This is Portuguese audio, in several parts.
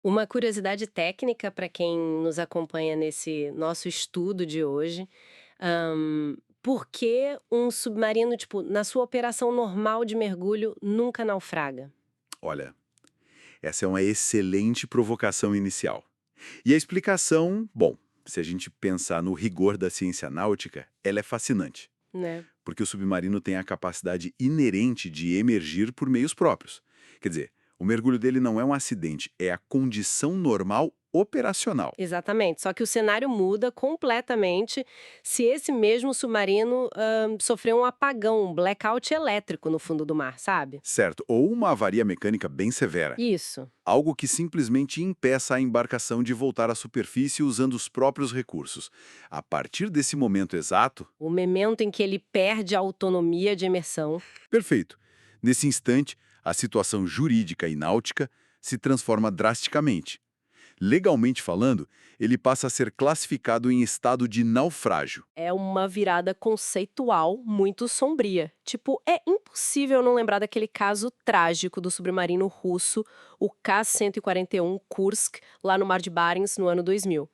Uma curiosidade técnica para quem nos acompanha nesse nosso estudo de hoje, por que um submarino, tipo, na sua operação normal de mergulho, nunca naufraga? Olha, essa é uma excelente provocação inicial. E a explicação, bom, se a gente pensar no rigor da ciência náutica, ela é fascinante, Né? porque o submarino tem a capacidade inerente de emergir por meios próprios. Quer dizer, o mergulho dele não é um acidente, é a condição normal operacional. Exatamente. Só que o cenário muda completamente se esse mesmo submarino sofrer um apagão, um blackout elétrico no fundo do mar, sabe? Certo, ou uma avaria mecânica bem severa. Isso. Algo que simplesmente impeça a embarcação de voltar à superfície usando os próprios recursos. A partir desse momento exato, O momento em que ele perde a autonomia de imersão. perfeito. Nesse instante, a situação jurídica e náutica se transforma drasticamente. Legalmente falando, ele passa a ser classificado em estado de naufrágio. É uma virada conceitual muito sombria. Tipo, é impossível não lembrar daquele caso trágico do submarino russo, o K-141 Kursk, lá no Mar de Barents, no ano 2000.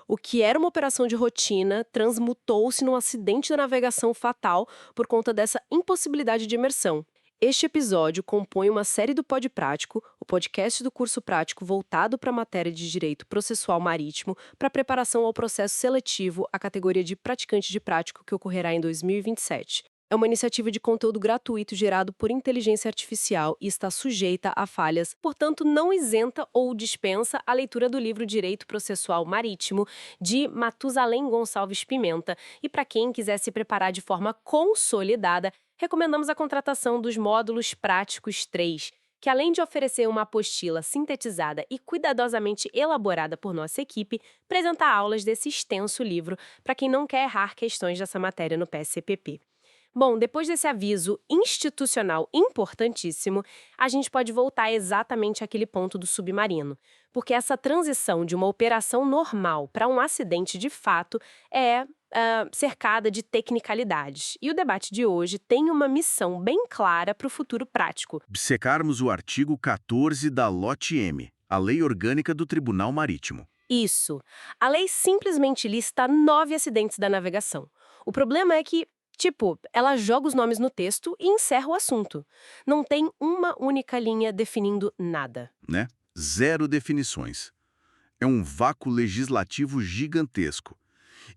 O que era uma operação de rotina transmutou-se num acidente da navegação fatal por conta dessa impossibilidade de imersão. Este episódio compõe uma série do Pod Prático, o podcast do curso prático voltado para a matéria de direito processual marítimo, para preparação ao processo seletivo à categoria de praticante de prático que ocorrerá em 2027. É uma iniciativa de conteúdo gratuito gerado por inteligência artificial e está sujeita a falhas, portanto, não isenta ou dispensa a leitura do livro Direito Processual Marítimo, de Matusalém Gonçalves Pimenta. E para quem quiser se preparar de forma consolidada, recomendamos a contratação dos módulos práticos 3, que além de oferecer uma apostila sintetizada e cuidadosamente elaborada por nossa equipe, apresenta aulas desse extenso livro para quem não quer errar questões dessa matéria no PSCPP. Bom, depois desse aviso institucional importantíssimo, a gente pode voltar exatamente àquele ponto do submarino, porque essa transição de uma operação normal para um acidente de fato é cercada de tecnicalidades. E o debate de hoje tem uma missão bem clara para o futuro prático. Obcecarmos o artigo 14 da LOT-M, a Lei Orgânica do Tribunal Marítimo. Isso. A lei simplesmente lista 9 acidentes da navegação. O problema é que, tipo, ela joga os nomes no texto e encerra o assunto. Não tem uma única linha definindo nada. Né? Zero definições. É um vácuo legislativo gigantesco.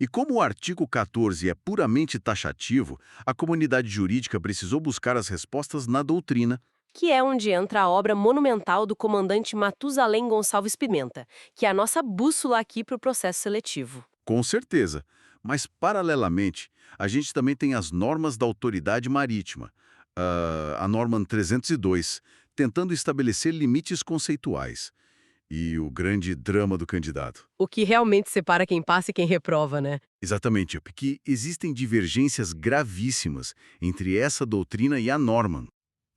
E como o artigo 14 é puramente taxativo, a comunidade jurídica precisou buscar as respostas na doutrina. Que é onde entra a obra monumental do comandante Matusalém Gonçalves Pimenta, que é a nossa bússola aqui para o processo seletivo. Com certeza. Mas, paralelamente, a gente também tem as normas da autoridade marítima, a norma 302, tentando estabelecer limites conceituais. E o grande drama do candidato. O que realmente separa quem passa e quem reprova, né? Exatamente, porque existem divergências gravíssimas entre essa doutrina e a norma.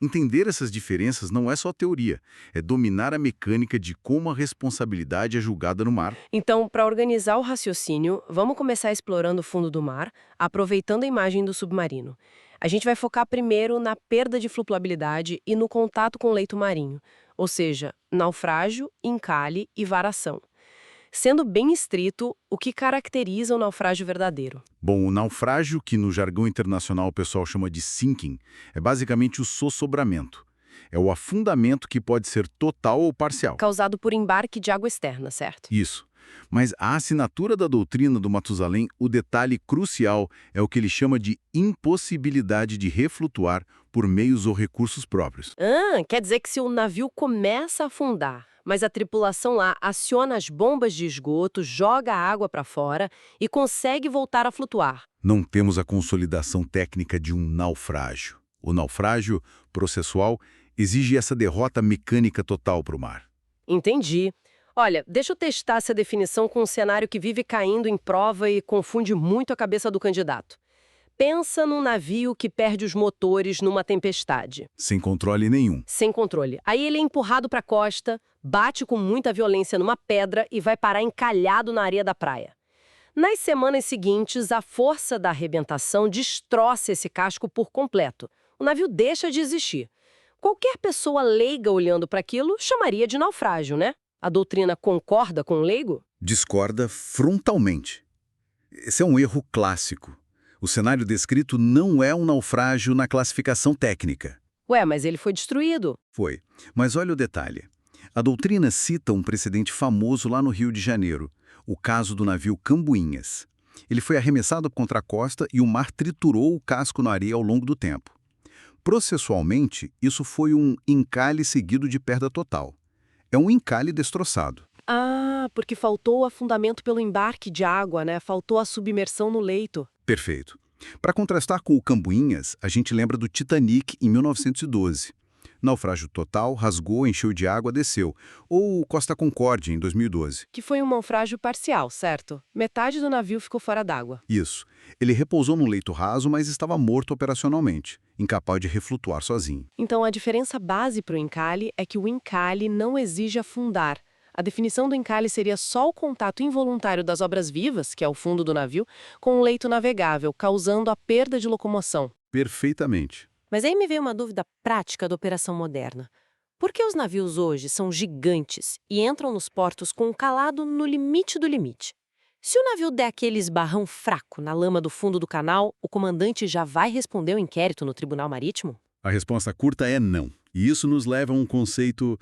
Entender essas diferenças não é só teoria, é dominar a mecânica de como a responsabilidade é julgada no mar. Então, para organizar o raciocínio, vamos começar explorando o fundo do mar, aproveitando a imagem do submarino. A gente vai focar primeiro na perda de flutuabilidade e no contato com o leito marinho, ou seja, naufrágio, encalhe e varação. Sendo bem estrito, o que caracteriza o naufrágio verdadeiro? Bom, o naufrágio, que no jargão internacional o pessoal chama de sinking, é basicamente o sossobramento. É o afundamento que pode ser total ou parcial. Causado por embarque de água externa, certo? Isso. Mas a assinatura da doutrina do Matusalém, o detalhe crucial é o que ele chama de impossibilidade de reflutuar por meios ou recursos próprios. Quer dizer que se o navio começa a afundar, mas a tripulação lá aciona as bombas de esgoto, joga a água para fora e consegue voltar a flutuar. Não temos a consolidação técnica de um naufrágio. O naufrágio processual exige essa derrota mecânica total para o mar. Entendi. Olha, deixa eu testar essa definição com um cenário que vive caindo em prova e confunde muito a cabeça do candidato. Pensa num navio que perde os motores numa tempestade. Sem controle nenhum. Sem controle. Aí ele é empurrado para a costa, bate com muita violência numa pedra e vai parar encalhado na areia da praia. Nas semanas seguintes, a força da arrebentação destroça esse casco por completo. O navio deixa de existir. Qualquer pessoa leiga olhando para aquilo chamaria de naufrágio, né? A doutrina concorda com o leigo? Discorda frontalmente. Esse é um erro clássico. O cenário descrito não é um naufrágio na classificação técnica. Ué, mas ele foi destruído. Foi. Mas olha o detalhe. A doutrina cita um precedente famoso lá no Rio de Janeiro, o caso do navio Cambuinhas. Ele foi arremessado contra a costa e o mar triturou o casco na areia ao longo do tempo. Processualmente, isso foi um encalhe seguido de perda total. É um encalhe destroçado. Ah, porque faltou o afundamento pelo embarque de água, né? Faltou a submersão no leito. Perfeito. Para contrastar com o Cambuinhas, a gente lembra do Titanic em 1912. Naufrágio total, rasgou, encheu de água, desceu. Ou o Costa Concórdia, em 2012. Que foi um naufrágio parcial, certo? Metade do navio ficou fora d'água. Isso. Ele repousou num leito raso, mas estava morto operacionalmente, incapaz de reflutuar sozinho. Então, a diferença base para o encalhe é que o encalhe não exige afundar. A definição do encalhe seria só o contato involuntário das obras-vivas, que é o fundo do navio, com o leito navegável, causando a perda de locomoção. Perfeitamente. Mas aí me veio uma dúvida prática da operação moderna. Por que os navios hoje são gigantes e entram nos portos com o calado no limite do limite? Se o navio der aquele esbarrão fraco na lama do fundo do canal, o comandante já vai responder o inquérito no Tribunal Marítimo? A resposta curta é não. E isso nos leva a um conceito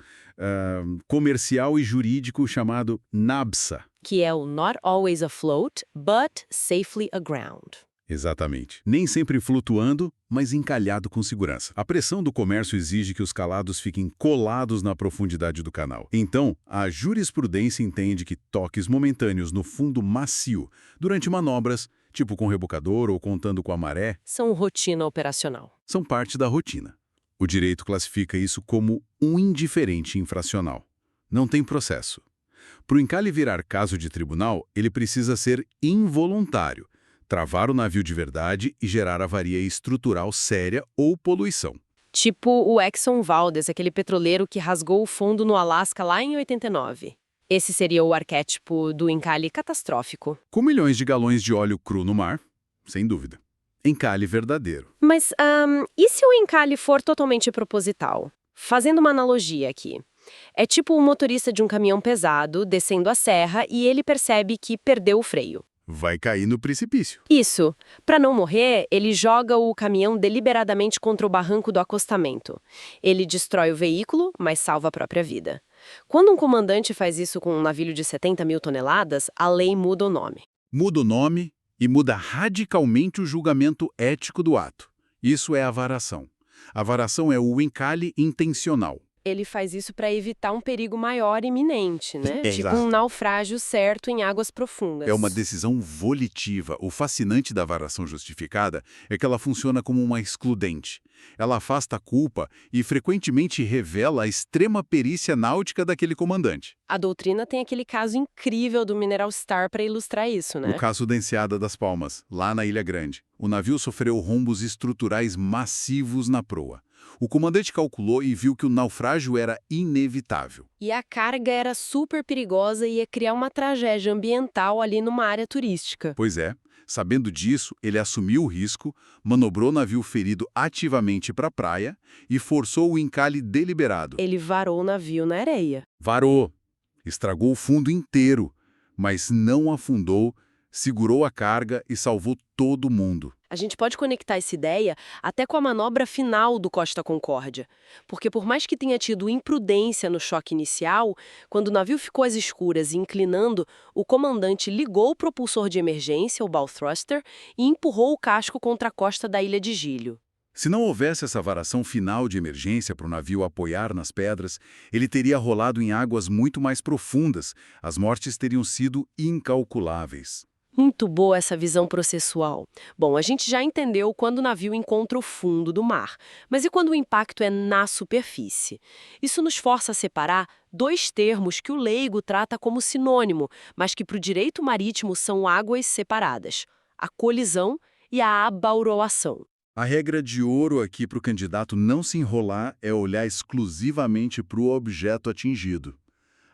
comercial e jurídico chamado NABSA. Que é o Not Always Afloat, but Safely Aground. Exatamente. Nem sempre flutuando, mas encalhado com segurança. A pressão do comércio exige que os calados fiquem colados na profundidade do canal. Então, a jurisprudência entende que toques momentâneos no fundo macio, durante manobras, tipo com rebocador ou contando com a maré, São rotina operacional. são parte da rotina. O direito classifica isso como um indiferente infracional. Não tem processo. Para o encalhe virar caso de tribunal, ele precisa ser involuntário, travar o navio de verdade e gerar avaria estrutural séria ou poluição. Tipo o Exxon Valdez, aquele petroleiro que rasgou o fundo no Alasca lá em 89. Esse seria o arquétipo do encalhe catastrófico. Com milhões de galões de óleo cru no mar, sem dúvida. Encalhe verdadeiro. Mas, e se o encalhe for totalmente proposital? Fazendo uma analogia aqui. É tipo o motorista de um caminhão pesado descendo a serra e ele percebe que perdeu o freio. Vai cair no precipício. Isso. Para não morrer, ele joga o caminhão deliberadamente contra o barranco do acostamento. Ele destrói o veículo, mas salva a própria vida. Quando um comandante faz isso com um navio de 70 mil toneladas, a lei muda o nome. Muda o nome e muda radicalmente o julgamento ético do ato. Isso é a varação. A varação é o encalhe intencional. Ele faz isso para evitar um perigo maior iminente, né? É, tipo exato. um naufrágio certo em águas profundas. É uma decisão volitiva. O fascinante da varação justificada é que ela funciona como uma excludente. Ela afasta a culpa e frequentemente revela a extrema perícia náutica daquele comandante. A doutrina tem aquele caso incrível do Mineral Star para ilustrar isso, né? O caso da Enseada das Palmas, lá na Ilha Grande. O navio sofreu rombos estruturais massivos na proa. O comandante calculou e viu que o naufrágio era inevitável. E a carga era super perigosa e ia criar uma tragédia ambiental ali numa área turística. Pois é, sabendo disso, ele assumiu o risco, manobrou o navio ferido ativamente para a praia e forçou o encalhe deliberado. Ele varou o navio na areia. Varou. Estragou o fundo inteiro, mas não afundou, segurou a carga e salvou todo mundo. A gente pode conectar essa ideia até com a manobra final do Costa Concórdia. Porque por mais que tenha tido imprudência no choque inicial, quando o navio ficou às escuras e inclinando, o comandante ligou o propulsor de emergência, o bow thruster, e empurrou o casco contra a costa da Ilha de Gílio. Se não houvesse essa varação final de emergência para o navio apoiar nas pedras, ele teria rolado em águas muito mais profundas. As mortes teriam sido incalculáveis. Muito boa essa visão processual. Bom, a gente já entendeu quando o navio encontra o fundo do mar, mas e quando o impacto é na superfície? Isso nos força a separar dois termos que o leigo trata como sinônimo, mas que para o direito marítimo são águas separadas: a colisão e a abauroação. A regra de ouro aqui para o candidato não se enrolar é olhar exclusivamente para o objeto atingido.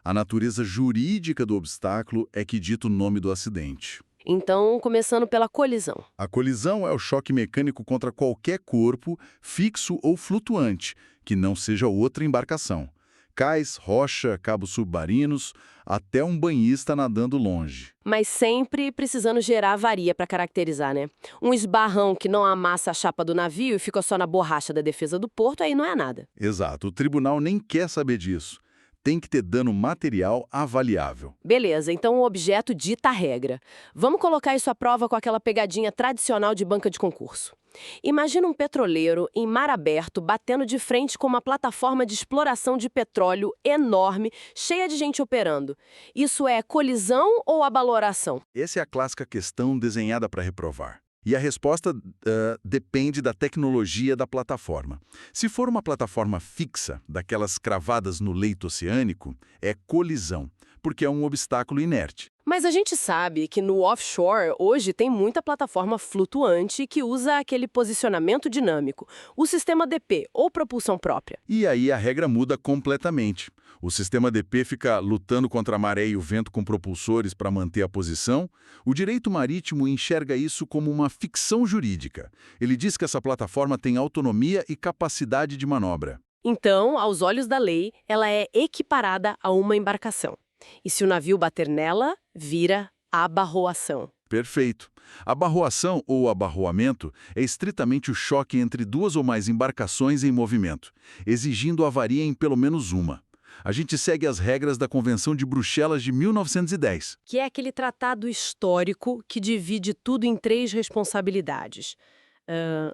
A natureza jurídica do obstáculo é que dita o nome do acidente. Então, começando pela colisão. A colisão é o choque mecânico contra qualquer corpo, fixo ou flutuante, que não seja outra embarcação. cais, rocha, cabos submarinos, até um banhista nadando longe. Mas sempre precisando gerar avaria para caracterizar, né? Um esbarrão que não amassa a chapa do navio e fica só na borracha da defesa do porto, aí não é nada. Exato, o tribunal nem quer saber disso. Tem que ter dano material avaliável. Beleza, então o objeto dita a regra. Vamos colocar isso à prova com aquela pegadinha tradicional de banca de concurso. Imagina um petroleiro em mar aberto batendo de frente com uma plataforma de exploração de petróleo enorme, cheia de gente operando. Isso é colisão ou abaloração? Essa é a clássica questão desenhada para reprovar. E a resposta depende da tecnologia da plataforma. Se for uma plataforma fixa, daquelas cravadas no leito oceânico, é colisão, porque é um obstáculo inerte. Mas a gente sabe que no offshore hoje tem muita plataforma flutuante que usa aquele posicionamento dinâmico, o sistema DP ou propulsão própria. E aí a regra muda completamente. O sistema DP fica lutando contra a maré e o vento com propulsores para manter a posição. O direito marítimo enxerga isso como uma ficção jurídica. Ele diz que essa plataforma tem autonomia e capacidade de manobra. Então, aos olhos da lei, ela é equiparada a uma embarcação. E se o navio bater nela, vira abarroação. Perfeito. Abarroação ou abarroamento é estritamente o choque entre duas ou mais embarcações em movimento, exigindo avaria em pelo menos uma. A gente segue as regras da Convenção de Bruxelas de 1910. Que é aquele tratado histórico que divide tudo em 3 responsabilidades.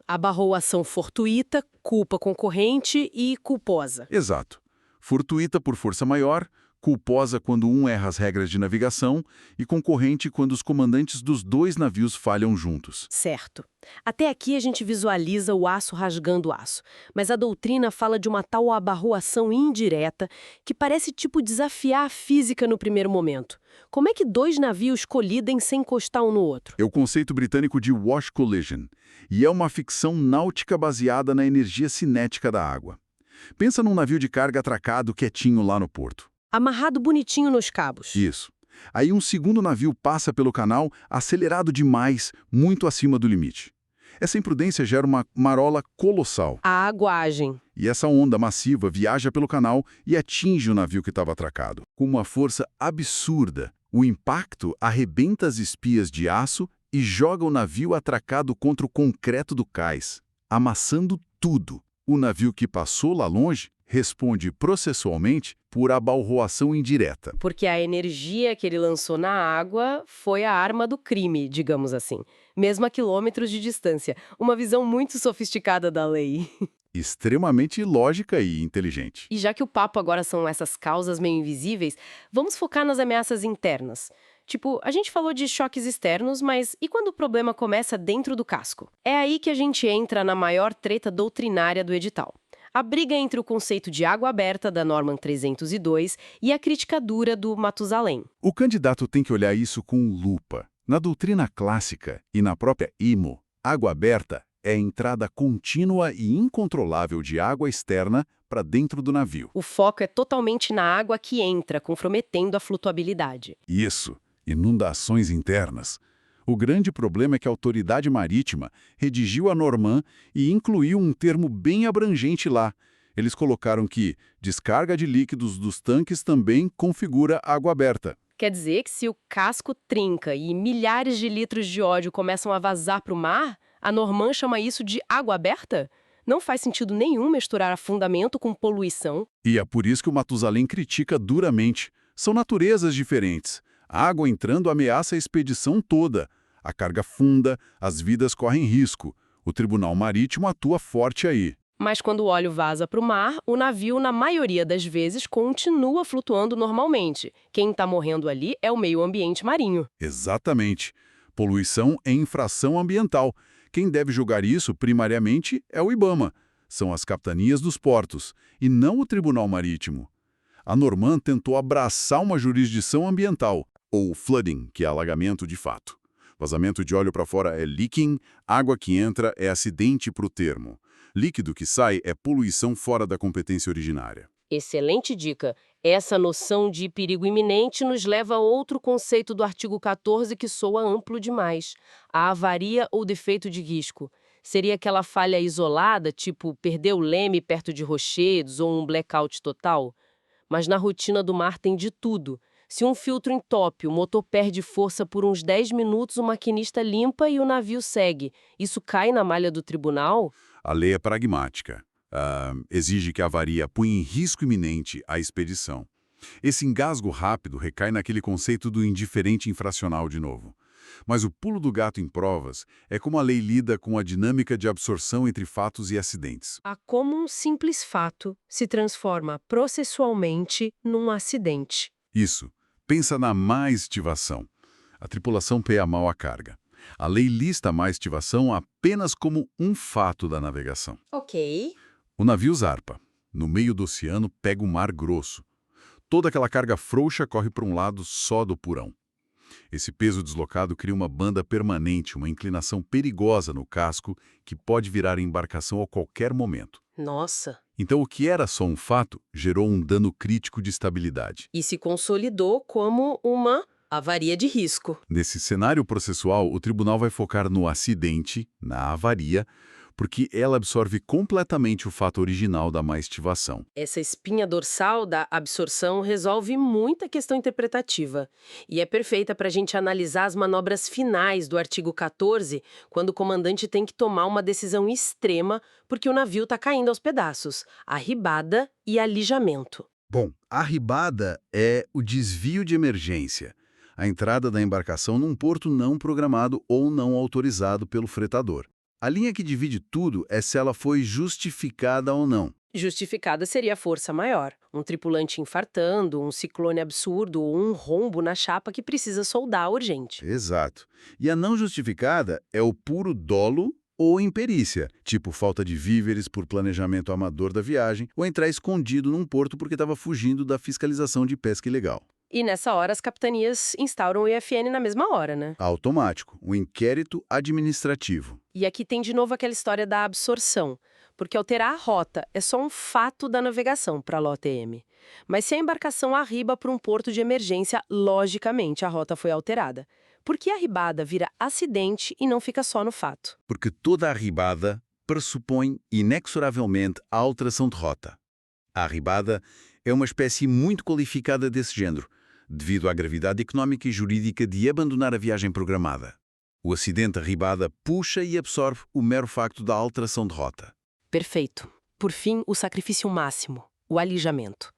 Abarroação fortuita, culpa concorrente e culposa. Exato. Fortuita por força maior, culposa quando um erra as regras de navegação e concorrente quando os comandantes dos 2 navios falham juntos. Certo. Até aqui a gente visualiza o aço rasgando aço, mas a doutrina fala de uma tal abarroação indireta que parece tipo desafiar a física no primeiro momento. Como é que 2 navios colidem sem encostar um no outro? É o conceito britânico de wash collision, e é uma ficção náutica baseada na energia cinética da água. Pensa num navio de carga atracado quietinho lá no porto. Amarrado bonitinho nos cabos. Isso. Aí um segundo navio passa pelo canal acelerado demais, muito acima do limite. Essa imprudência gera uma marola colossal. A aguagem. E essa onda massiva viaja pelo canal e atinge o navio que estava atracado. Com uma força absurda, o impacto arrebenta as espias de aço e joga o navio atracado contra o concreto do cais, amassando tudo. O navio que passou lá longe responde processualmente por abalroação indireta. Porque a energia que ele lançou na água foi a arma do crime, digamos assim. Mesmo a quilômetros de distância. Uma visão muito sofisticada da lei. Extremamente lógica e inteligente. E já que o papo agora são essas causas meio invisíveis, vamos focar nas ameaças internas. Tipo, a gente falou de choques externos, mas e quando o problema começa dentro do casco? É aí que a gente entra na maior treta doutrinária do edital. A briga entre o conceito de água aberta da Norma 302 e a crítica dura do Matusalém. O candidato tem que olhar isso com lupa. Na doutrina clássica e na própria IMO, água aberta é a entrada contínua e incontrolável de água externa para dentro do navio. O foco é totalmente na água que entra, comprometendo a flutuabilidade. Isso, inundações internas. O grande problema é que a autoridade marítima redigiu a Norman e incluiu um termo bem abrangente lá. Eles colocaram que descarga de líquidos dos tanques também configura água aberta. Quer dizer que se o casco trinca e milhares de litros de óleo começam a vazar para o mar, a Norman chama isso de água aberta? Não faz sentido nenhum misturar afundamento com poluição. E é por isso que o Matusalém critica duramente. São naturezas diferentes. A água entrando ameaça a expedição toda. A carga funda, as vidas correm risco. O Tribunal Marítimo atua forte aí. Mas quando o óleo vaza para o mar, o navio, na maioria das vezes, continua flutuando normalmente. Quem está morrendo ali é o meio ambiente marinho. Exatamente. Poluição é infração ambiental. Quem deve julgar isso, primariamente, é o IBAMA. São as capitanias dos portos, e não o Tribunal Marítimo. A Norman tentou abraçar uma jurisdição ambiental, ou flooding, que é alagamento de fato. Vazamento de óleo para fora é leaking, água que entra é acidente para o termo. Líquido que sai é poluição fora da competência originária. Excelente dica. Essa noção de perigo iminente nos leva a outro conceito do artigo 14 que soa amplo demais. A avaria ou defeito de risco. Seria aquela falha isolada, tipo perder o leme perto de rochedos ou um blackout total? mas na rotina do mar tem de tudo. Se um filtro entope, o motor perde força por uns 10 minutos, o maquinista limpa e o navio segue. Isso cai na malha do tribunal? A lei é pragmática. Exige que a avaria ponha em risco iminente a expedição. Esse engasgo rápido recai naquele conceito do indiferente infracional de novo. Mas o pulo do gato em provas é como a lei lida com a dinâmica de absorção entre fatos e acidentes. A como um simples fato se transforma processualmente num acidente. Isso. Pensa na má estivação. A tripulação peia mal a carga. A lei lista a má estivação apenas como um fato da navegação. Ok. O navio zarpa. No meio do oceano, pega um mar grosso. Toda aquela carga frouxa corre para um lado só do porão. Esse peso deslocado cria uma banda permanente, uma inclinação perigosa no casco que pode virar embarcação a qualquer momento. Nossa. Então, o que era só um fato gerou um dano crítico de estabilidade. E se consolidou como uma avaria de risco. Nesse cenário processual, o tribunal vai focar no acidente, na avaria, porque ela absorve completamente o fato original da má estivação. Essa espinha dorsal da absorção resolve muita questão interpretativa. E é perfeita para a gente analisar as manobras finais do artigo 14, quando o comandante tem que tomar uma decisão extrema porque o navio está caindo aos pedaços. Arribada e alijamento. Bom, a arribada é o desvio de emergência, a entrada da embarcação num porto não programado ou não autorizado pelo fretador. A linha que divide tudo é se ela foi justificada ou não. Justificada seria a força maior. Um tripulante infartando, um ciclone absurdo ou um rombo na chapa que precisa soldar urgente. Exato. E a não justificada é o puro dolo ou imperícia, tipo falta de víveres por planejamento amador da viagem ou entrar escondido num porto porque estava fugindo da fiscalização de pesca ilegal. E nessa hora as capitanias instauram o IFN na mesma hora, né? Automático, um inquérito administrativo. E aqui tem de novo aquela história da absorção, porque alterar a rota é só um fato da navegação para a LOTM. Mas se a embarcação arriba para um porto de emergência, logicamente a rota foi alterada. Por que a arribada vira acidente e não fica só no fato? Porque toda arribada pressupõe inexoravelmente a alteração de rota. A arribada é uma espécie muito qualificada desse género, devido à gravidade económica e jurídica de abandonar a viagem programada. O acidente arribada puxa e absorve o mero facto da alteração de rota. Perfeito. Por fim, o sacrifício máximo, o alijamento.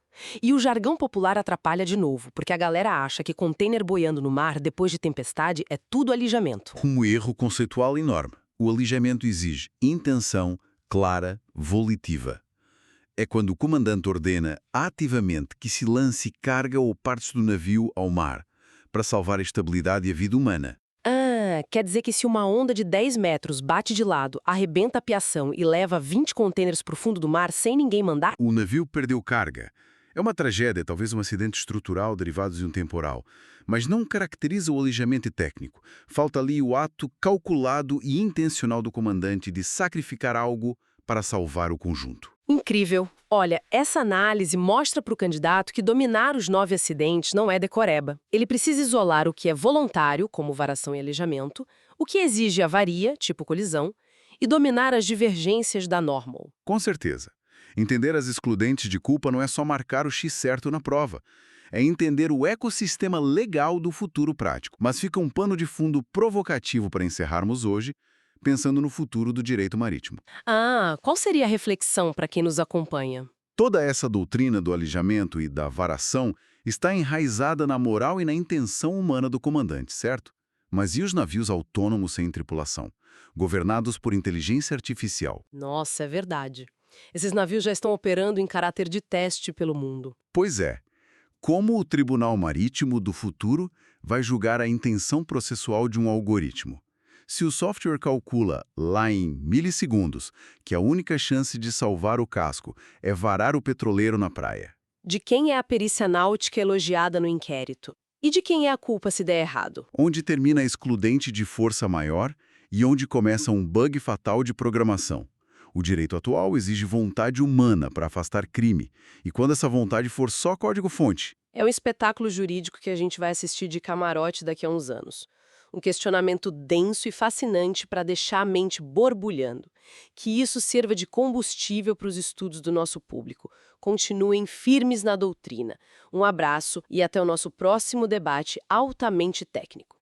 E o jargão popular atrapalha de novo, porque a galera acha que container boiando no mar depois de tempestade é tudo alijamento. Um erro conceitual enorme. O alijamento exige intenção clara, volitiva. É quando o comandante ordena ativamente que se lance carga ou partes do navio ao mar, para salvar a estabilidade e a vida humana. Ah, quer dizer que se uma onda de 10 metros bate de lado, arrebenta a piação e leva 20 contêineres para o fundo do mar sem ninguém mandar? O navio perdeu carga. É uma tragédia, talvez um acidente estrutural derivado de um temporal, mas não caracteriza o alijamento técnico. Falta ali o ato calculado e intencional do comandante de sacrificar algo para salvar o conjunto. Incrível. Olha, essa análise mostra para o candidato que dominar os 9 acidentes não é decoreba. Ele precisa isolar o que é voluntário, como varação e alijamento, o que exige avaria, tipo colisão, e dominar as divergências da normal. Com certeza. Entender as excludentes de culpa não é só marcar o X certo na prova. É entender o ecossistema legal do futuro prático. Mas fica um pano de fundo provocativo para encerrarmos hoje, pensando no futuro do direito marítimo. Ah, qual seria a reflexão para quem nos acompanha? Toda essa doutrina do alijamento e da varação está enraizada na moral e na intenção humana do comandante, certo? Mas e os navios autônomos sem tripulação, governados por inteligência artificial? Nossa, é verdade. Esses navios já estão operando em caráter de teste pelo mundo. Pois é. Como o Tribunal Marítimo do futuro vai julgar a intenção processual de um algoritmo? Se o software calcula, lá em milissegundos, que a única chance de salvar o casco é varar o petroleiro na praia. De quem é a perícia náutica elogiada no inquérito? E de quem é a culpa se der errado? Onde termina a excludente de força maior e onde começa um bug fatal de programação. O direito atual exige vontade humana para afastar crime, e quando essa vontade for só código-fonte. É um espetáculo jurídico que a gente vai assistir de camarote daqui a uns anos. Um questionamento denso e fascinante para deixar a mente borbulhando. Que isso sirva de combustível para os estudos do nosso público. Continuem firmes na doutrina. Um abraço e até o nosso próximo debate altamente técnico.